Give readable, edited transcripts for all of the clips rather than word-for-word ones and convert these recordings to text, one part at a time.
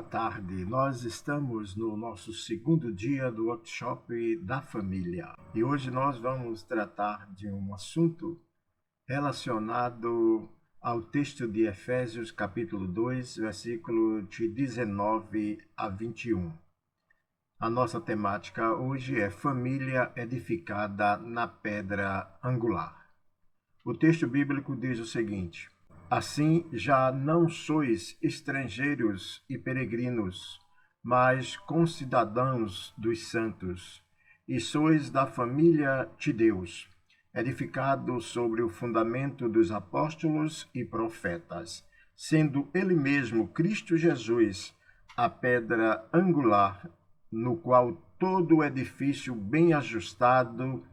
boa tarde. Nós estamos no nosso segundo dia do workshop da família e hoje nós vamos tratar de um assunto relacionado ao texto de Efésios, capítulo 2, versículo de 19 a 21. A nossa temática hoje é família edificada na pedra angular. O texto bíblico diz o seguinte: assim já não sois estrangeiros e peregrinos, mas concidadãos dos santos, e sois da família de Deus, edificados sobre o fundamento dos apóstolos e profetas, sendo ele mesmo Cristo Jesus a pedra angular, no qual todo o edifício bem ajustado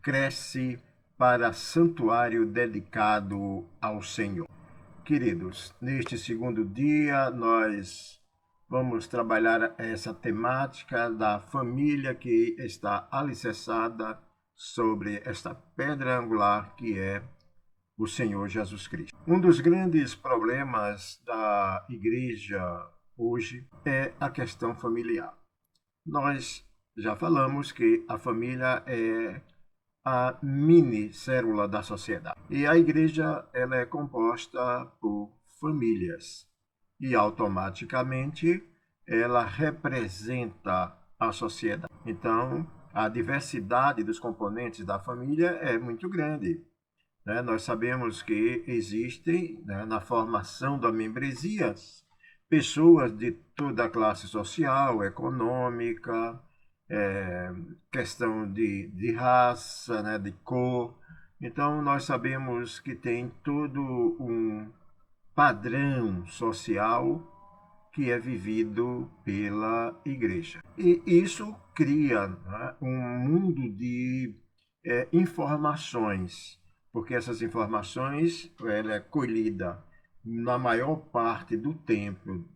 cresce para santuário dedicado ao Senhor. Queridos, neste segundo dia nós vamos trabalhar essa temática da família que está alicerçada sobre esta pedra angular que é o Senhor Jesus Cristo. Um dos grandes problemas da igreja hoje é a questão familiar. Nós já falamos que a família é a mini célula da sociedade. E a igreja ela é composta por famílias e automaticamente ela representa a sociedade. Então, a diversidade dos componentes da família é muito grande. Nós sabemos que existem, na formação da membresia, pessoas de toda a classe social, econômica, questão de raça, de cor. Então, nós sabemos que tem todo um padrão social que é vivido pela igreja. E isso cria um mundo de informações, porque essas informações ela é colhida na maior parte do tempo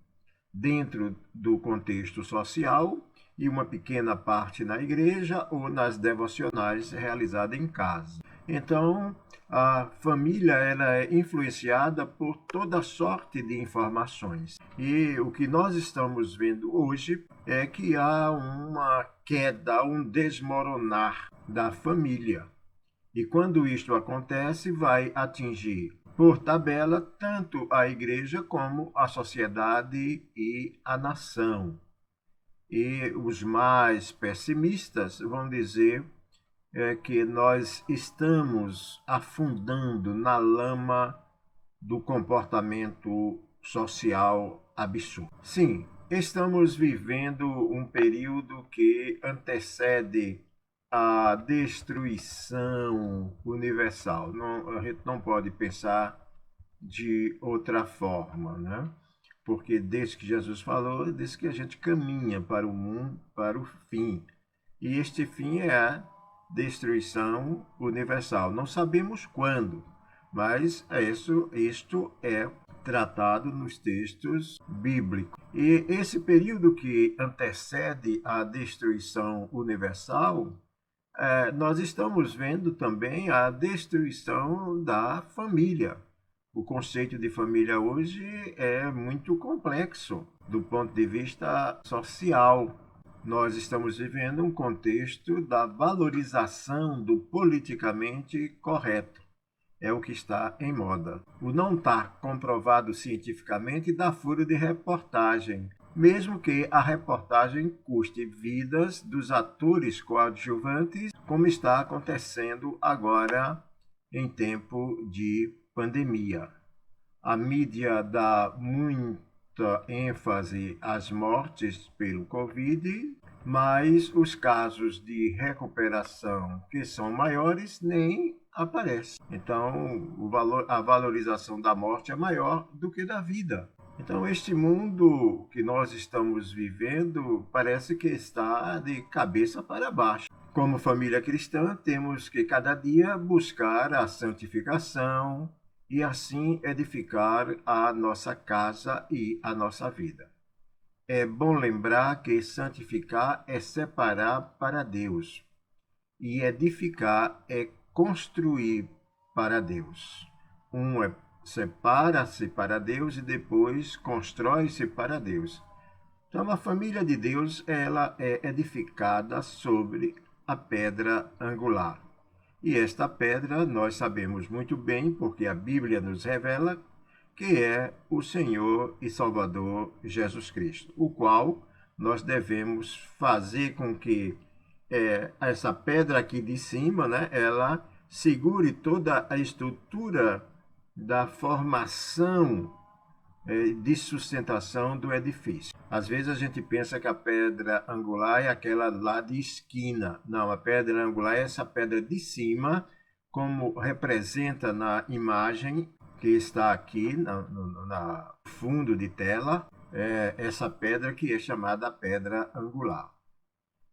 dentro do contexto social e uma pequena parte na igreja ou nas devocionais realizadas em casa. Então, a família ela é influenciada por toda sorte de informações. E o que nós estamos vendo hoje é que há uma queda, um desmoronar da família. E quando isto acontece, vai atingir por tabela tanto a igreja como a sociedade e a nação. E os mais pessimistas vão dizer que nós estamos afundando na lama do comportamento social absurdo. Sim, estamos vivendo um período que antecede a destruição universal. Não, a gente não pode pensar de outra forma, né? Porque desde que Jesus falou, desde que a gente caminha para o mundo, para o fim. E este fim é a destruição universal. Não sabemos quando, mas isto é tratado nos textos bíblicos. E esse período que antecede a destruição universal, nós estamos vendo também a destruição da família. O conceito de família hoje é muito complexo do ponto de vista social. Nós estamos vivendo um contexto da valorização do politicamente correto. É o que está em moda. O não estar comprovado cientificamente dá furo de reportagem, mesmo que a reportagem custe vidas dos atores coadjuvantes, como está acontecendo agora em tempo de pandemia. A mídia dá muita ênfase às mortes pelo Covid, mas os casos de recuperação que são maiores nem aparecem. Então, a valorização da morte é maior do que da vida. Então, este mundo que nós estamos vivendo parece que está de cabeça para baixo. Como família cristã, temos que cada dia buscar a santificação e assim edificar a nossa casa e a nossa vida. É bom lembrar que santificar é separar para Deus e edificar é construir para Deus. Um separa-se para Deus e depois constrói-se para Deus. Então, a família de Deus, ela é edificada sobre a pedra angular. E esta pedra nós sabemos muito bem, porque a Bíblia nos revela que é o Senhor e Salvador Jesus Cristo, o qual nós devemos fazer com que essa pedra aqui de cima, né, ela segure toda a estrutura da formação de sustentação do edifício. Às vezes a gente pensa que a pedra angular é aquela lá de esquina. Não, a pedra angular é essa pedra de cima, como representa na imagem que está aqui no fundo de tela, essa pedra que é chamada pedra angular.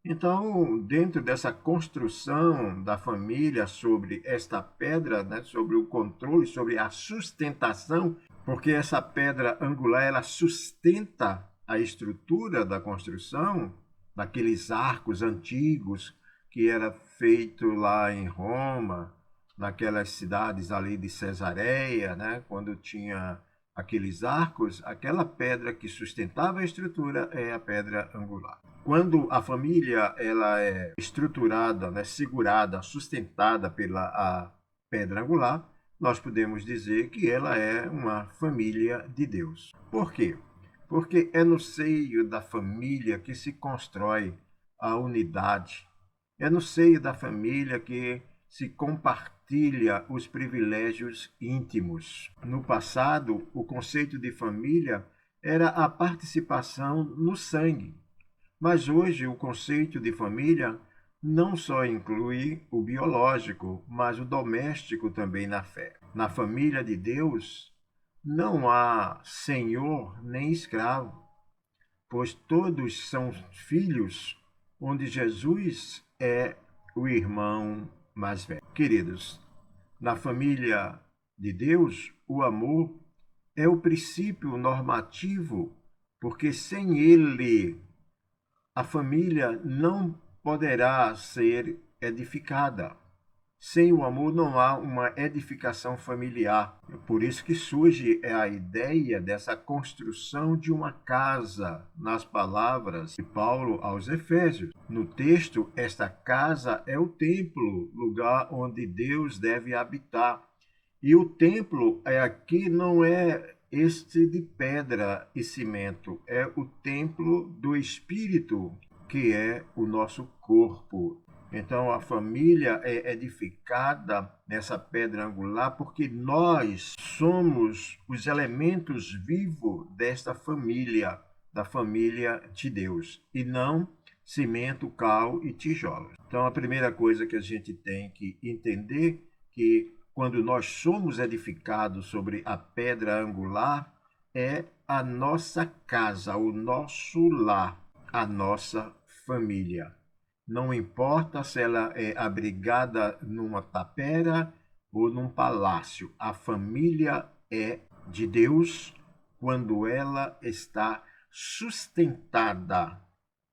Então, dentro dessa construção da família sobre esta pedra, né, sobre o controle, sobre a sustentação, porque essa pedra angular ela sustenta a estrutura da construção, daqueles arcos antigos que era feito lá em Roma, naquelas cidades ali de Cesareia, né, quando tinha aqueles arcos, aquela pedra que sustentava a estrutura é a pedra angular. Quando a família ela é estruturada, né, segurada, sustentada pela a pedra angular, nós podemos dizer que ela é uma família de Deus. Por quê? Porque é no seio da família que se constrói a unidade. É no seio da família que se compartilha os privilégios íntimos. No passado, o conceito de família era a participação no sangue. Mas hoje o conceito de família não só inclui o biológico, mas o doméstico também na fé. Na família de Deus não há senhor nem escravo, pois todos são filhos, onde Jesus é o irmão mais velho. Queridos, na família de Deus, o amor é o princípio normativo, porque sem ele a família não poderá ser edificada. Sem o amor não há uma edificação familiar. Por isso que surge a ideia dessa construção de uma casa nas palavras de Paulo aos Efésios. No texto, esta casa é o templo, lugar onde Deus deve habitar. E o templo aqui não é este de pedra e cimento, é o templo do Espírito, que é o nosso corpo. Então a família é edificada nessa pedra angular porque nós somos os elementos vivos desta família, da família de Deus, e não cimento, cal e tijolos. Então a primeira coisa que a gente tem que entender que quando nós somos edificados sobre a pedra angular é a nossa casa, o nosso lar, a nossa família. Não importa se ela é abrigada numa tapera ou num palácio, a família é de Deus quando ela está sustentada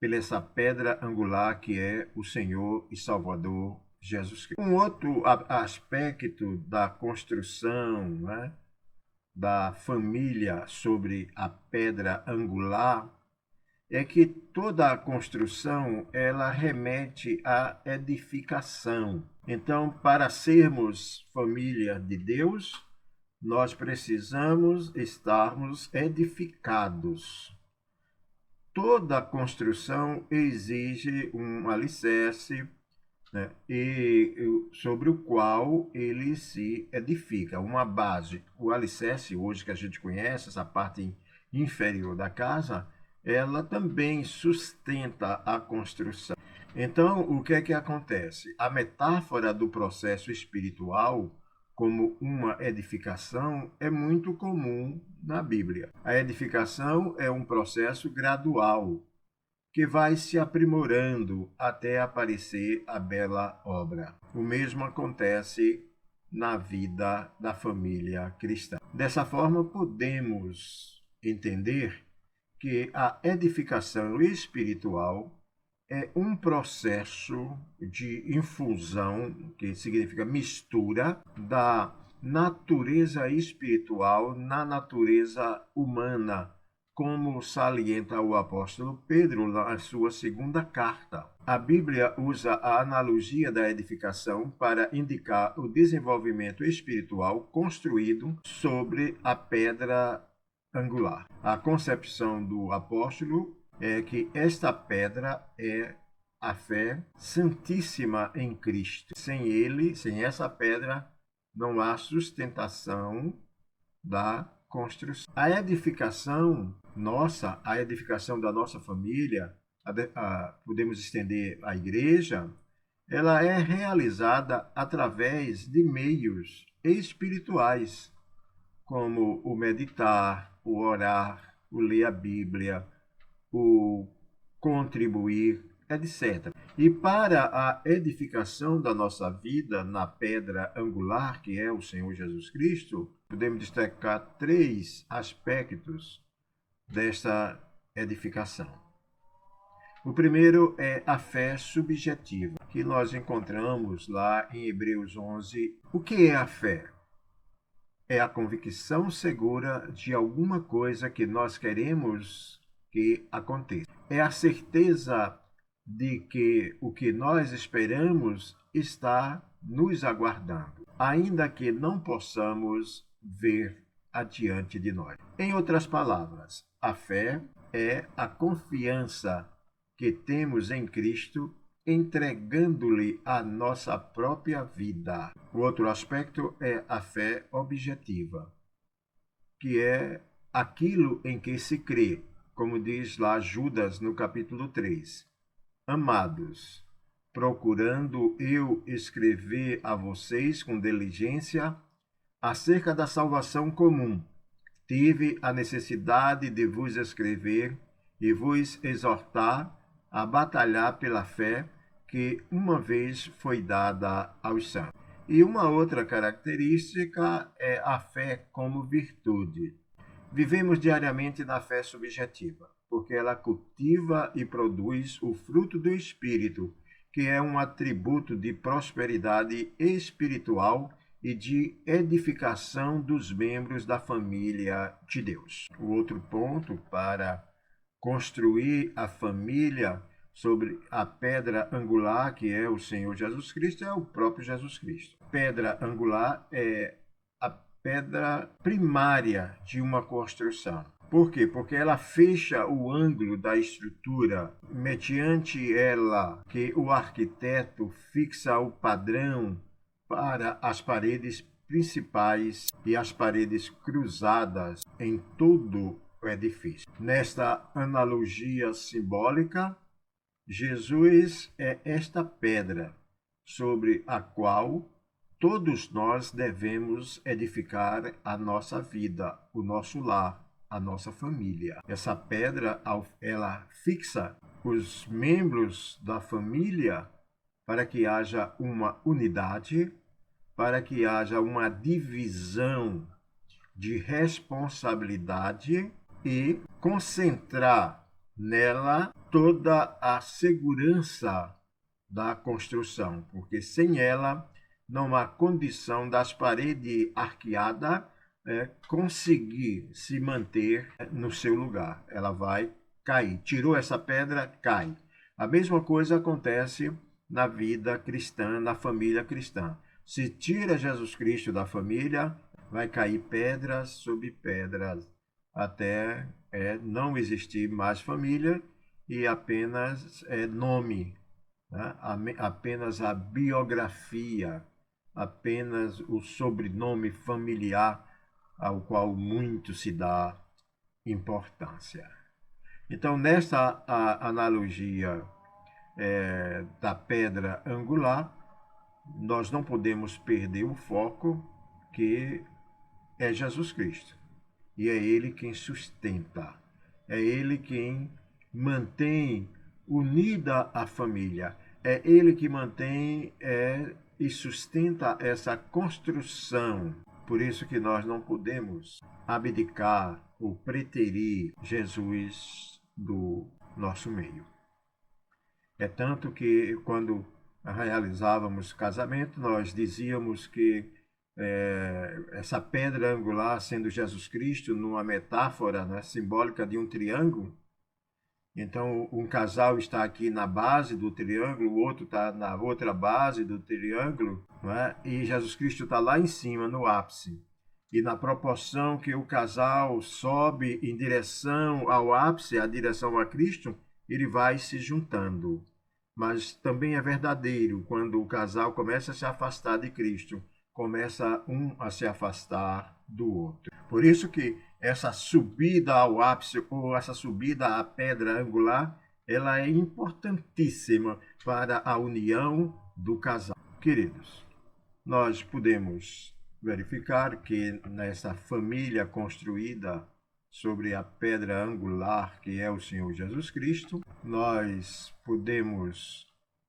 pela essa pedra angular que é o Senhor e Salvador Jesus Cristo. Um outro aspecto da construção, né, da família sobre a pedra angular é que toda a construção ela remete à edificação. Então, para sermos família de Deus, nós precisamos estarmos edificados. Toda construção exige um alicerce, né, sobre o qual ele se edifica, uma base. O alicerce, hoje que a gente conhece, essa parte inferior da casa, ela também sustenta a construção. Então, o que é que acontece? A metáfora do processo espiritual como uma edificação é muito comum na Bíblia. A edificação é um processo gradual que vai se aprimorando até aparecer a bela obra. O mesmo acontece na vida da família cristã. Dessa forma, podemos entender que a edificação espiritual é um processo de infusão, que significa mistura, da natureza espiritual na natureza humana, como salienta o apóstolo Pedro na sua segunda carta. A Bíblia usa a analogia da edificação para indicar o desenvolvimento espiritual construído sobre a pedra angular. A concepção do apóstolo é que esta pedra é a fé santíssima em Cristo. Sem ele, sem essa pedra, não há sustentação da construção. A edificação nossa, a edificação da nossa família, podemos estender a igreja, ela é realizada através de meios espirituais, como o meditar, o orar, o ler a Bíblia, o contribuir, etc. E para a edificação da nossa vida na pedra angular, que é o Senhor Jesus Cristo, podemos destacar 3 aspectos desta edificação. O primeiro é a fé subjetiva, que nós encontramos lá em Hebreus 11. O que é a fé? É a convicção segura de alguma coisa que nós queremos que aconteça. É a certeza de que o que nós esperamos está nos aguardando, ainda que não possamos ver adiante de nós. Em outras palavras, a fé é a confiança que temos em Cristo, entregando-lhe a nossa própria vida. O outro aspecto é a fé objetiva, que é aquilo em que se crê, como diz lá Judas no capítulo 3. Amados, procurando eu escrever a vocês com diligência acerca da salvação comum, tive a necessidade de vos escrever e vos exortar a batalhar pela fé que uma vez foi dada aos santos. E uma outra característica é a fé como virtude. Vivemos diariamente na fé subjetiva, porque ela cultiva e produz o fruto do Espírito, que é um atributo de prosperidade espiritual e de edificação dos membros da família de Deus. O outro ponto para construir a família sobre a pedra angular, que é o Senhor Jesus Cristo, é o próprio Jesus Cristo. Pedra angular é a pedra primária de uma construção. Por quê? Porque ela fecha o ângulo da estrutura, mediante ela que o arquiteto fixa o padrão para as paredes principais e as paredes cruzadas em todo o edifício. Nesta analogia simbólica, Jesus é esta pedra sobre a qual todos nós devemos edificar a nossa vida, o nosso lar, a nossa família. Essa pedra, ela fixa os membros da família para que haja uma unidade, para que haja uma divisão de responsabilidade e concentrar nela toda a segurança da construção, porque sem ela não há condição das paredes arqueadas conseguir se manter no seu lugar. Ela vai cair. Tirou essa pedra, cai. A mesma coisa acontece na vida cristã, na família cristã. Se tira Jesus Cristo da família, vai cair pedras sobre pedras, até não existir mais família e apenas nome, né? Apenas a biografia, apenas o sobrenome familiar ao qual muito se dá importância. Então, nessa analogia da pedra angular, nós não podemos perder o foco, que é Jesus Cristo. E é Ele quem sustenta, é Ele quem mantém unida a família, é Ele que mantém e sustenta essa construção. Por isso que nós não podemos abdicar ou preterir Jesus do nosso meio. É tanto que quando realizávamos casamento, nós dizíamos que essa pedra angular sendo Jesus Cristo, numa metáfora, né, simbólica de um triângulo. Então, um casal está aqui na base do triângulo, o outro está na outra base do triângulo, não é? E Jesus Cristo está lá em cima, no ápice. E na proporção que o casal sobe em direção ao ápice, a direção a Cristo, ele vai se juntando. Mas também é verdadeiro quando o casal começa a se afastar de Cristo, começa um a se afastar do outro. Por isso que essa subida ao ápice ou essa subida à pedra angular, ela é importantíssima para a união do casal. Queridos, nós podemos verificar que nessa família construída sobre a pedra angular que é o Senhor Jesus Cristo, nós podemos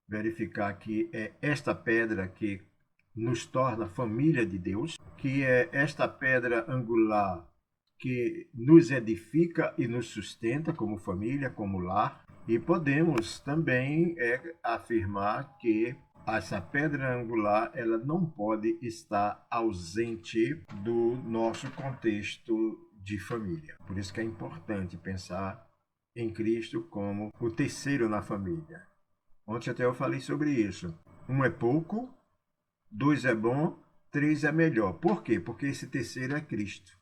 verificar que é esta pedra que nos torna família de Deus, que é esta pedra angular que nos edifica e nos sustenta como família, como lar. E podemos também afirmar que essa pedra angular ela não pode estar ausente do nosso contexto de família. Por isso que é importante pensar em Cristo como o terceiro na família. Ontem até eu falei sobre isso. Um é pouco, dois é bom, três é melhor. Por quê? Porque esse terceiro é Cristo.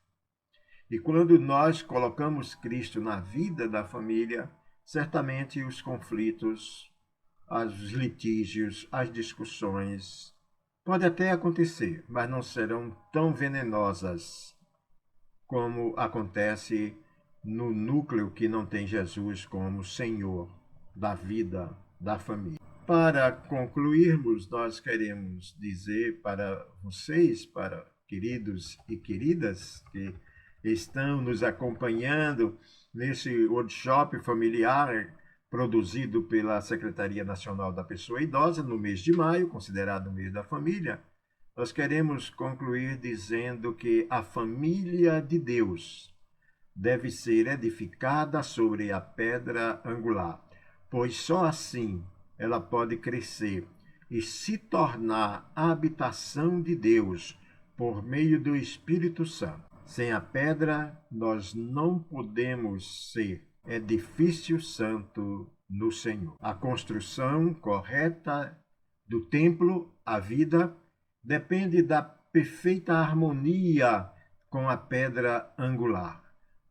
E quando nós colocamos Cristo na vida da família, certamente os conflitos, os litígios, as discussões podem até acontecer, mas não serão tão venenosas como acontece no núcleo que não tem Jesus como Senhor da vida da família. Para concluirmos, nós queremos dizer para vocês, para queridos e queridas que estão nos acompanhando nesse workshop familiar produzido pela Secretaria Nacional da Pessoa Idosa no mês de maio, considerado o mês da família, nós queremos concluir dizendo que a família de Deus deve ser edificada sobre a pedra angular, pois só assim ela pode crescer e se tornar a habitação de Deus por meio do Espírito Santo. Sem a pedra, nós não podemos ser edifício santo no Senhor. A construção correta do templo, a vida, depende da perfeita harmonia com a pedra angular,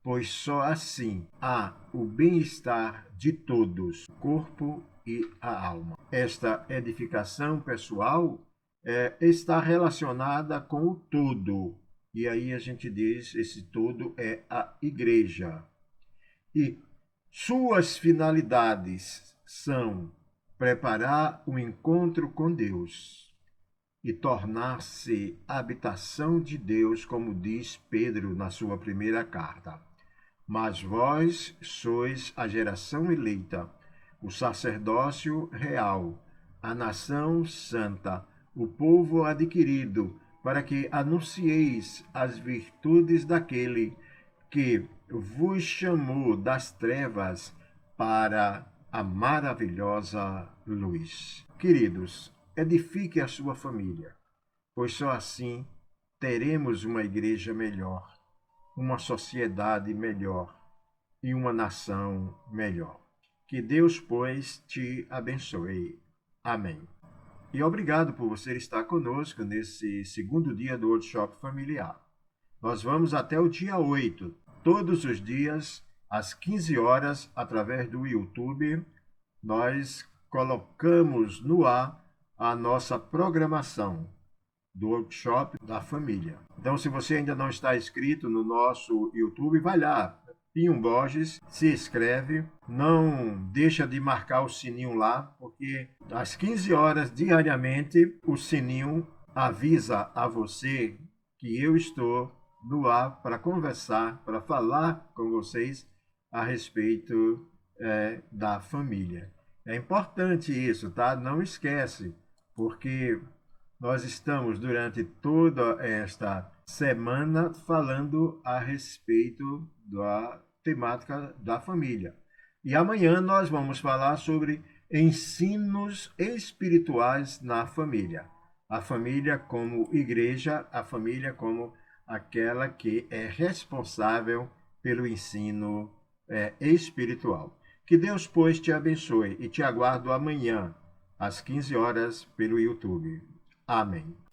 pois só assim há o bem-estar de todos, o corpo e a alma. Esta edificação pessoal está relacionada com o todo. E aí a gente diz, esse todo é a igreja. E suas finalidades são preparar o encontro com Deus e tornar-se habitação de Deus, como diz Pedro na sua primeira carta. Mas vós sois a geração eleita, o sacerdócio real, a nação santa, o povo adquirido, para que anuncieis as virtudes daquele que vos chamou das trevas para a maravilhosa luz. Queridos, edifique a sua família, pois só assim teremos uma igreja melhor, uma sociedade melhor e uma nação melhor. Que Deus, pois, te abençoe. Amém. E obrigado por você estar conosco nesse segundo dia do workshop familiar. Nós vamos até o dia 8, todos os dias, às 15 horas, através do YouTube, nós colocamos no ar a nossa programação do workshop da família. Então, se você ainda não está inscrito no nosso YouTube, vai lá, Pinho Borges, se inscreve, não deixa de marcar o sininho lá, porque às 15 horas diariamente o sininho avisa a você que eu estou no ar para conversar, para falar com vocês a respeito da família. É importante isso, tá? Não esquece, porque nós estamos durante toda esta semana falando a respeito da temática da família. E amanhã nós vamos falar sobre ensinos espirituais na família. a família como igreja, a família como aquela que é responsável pelo ensino espiritual. Que Deus, pois, te abençoe e te aguardo amanhã, às 15 horas, pelo YouTube. Amém.